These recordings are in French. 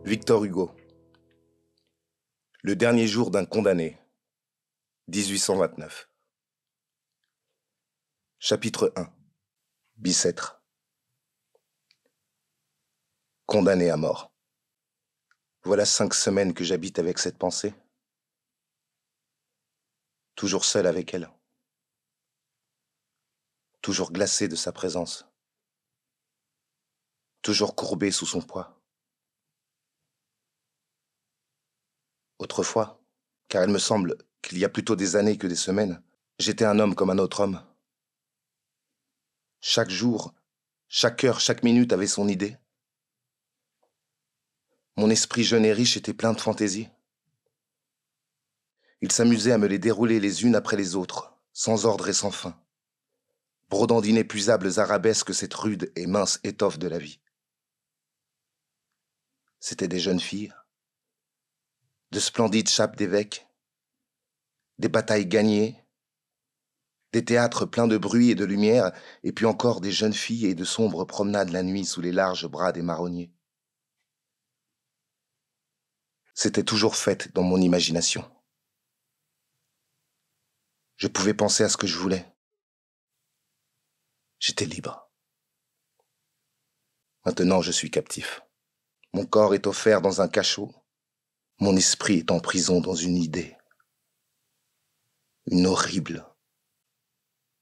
Victor Hugo. Le dernier jour d'un condamné. 1829. Chapitre 1. Bicêtre. Condamné à mort. Voilà 5 semaines que j'habite avec cette pensée. Toujours seul avec elle. Toujours glacé de sa présence. Toujours courbé sous son poids. Autrefois, car il me semble qu'il y a plutôt des années que des semaines, j'étais un homme comme un autre homme. Chaque jour, chaque heure, chaque minute avait son idée. Mon esprit jeune et riche était plein de fantaisies. Il s'amusait à me les dérouler les unes après les autres, sans ordre et sans fin, brodant d'inépuisables arabesques cette rude et mince étoffe de la vie. C'étaient des jeunes filles, de splendides chapes d'évêques, des batailles gagnées, des théâtres pleins de bruit et de lumière, et puis encore des jeunes filles et de sombres promenades la nuit sous les larges bras des marronniers. C'était toujours fête dans mon imagination. Je pouvais penser à ce que je voulais. J'étais libre. Maintenant, je suis captif. Mon corps est offert dans un cachot. Mon esprit est en prison dans une idée. Une horrible,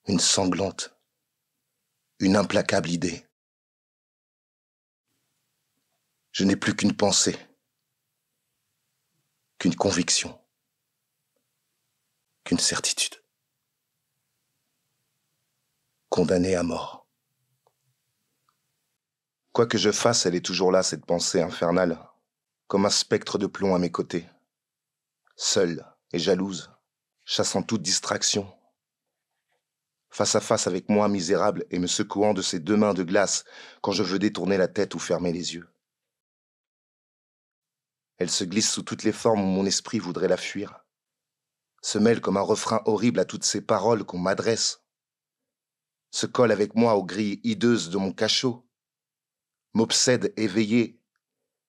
une sanglante, une implacable idée. Je n'ai plus qu'une pensée, qu'une conviction, qu'une certitude. Condamné à mort. Quoi que je fasse, elle est toujours là, cette pensée infernale, comme un spectre de plomb à mes côtés, seule et jalouse, chassant toute distraction, face à face avec moi misérable et me secouant de ses 2 mains de glace quand je veux détourner la tête ou fermer les yeux. Elle se glisse sous toutes les formes où mon esprit voudrait la fuir, se mêle comme un refrain horrible à toutes ces paroles qu'on m'adresse, se colle avec moi aux grilles hideuses de mon cachot, m'obsède éveillé,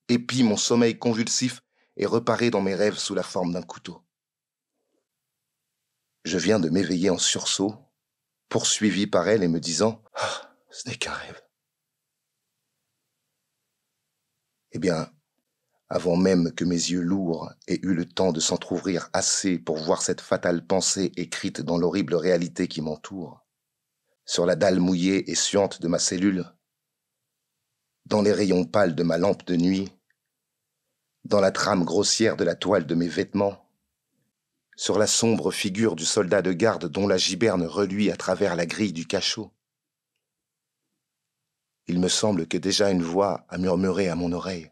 épie mon sommeil convulsif et reparaît dans mes rêves sous la forme d'un couteau. Je viens de m'éveiller en sursaut, poursuivi par elle et me disant « Ah, ce n'est qu'un rêve ». Eh bien, avant même que mes yeux lourds aient eu le temps de s'entr'ouvrir assez pour voir cette fatale pensée écrite dans l'horrible réalité qui m'entoure, sur la dalle mouillée et suante de ma cellule, dans les rayons pâles de ma lampe de nuit, dans la trame grossière de la toile de mes vêtements, sur la sombre figure du soldat de garde dont la giberne reluit à travers la grille du cachot. Il me semble que déjà une voix a murmuré à mon oreille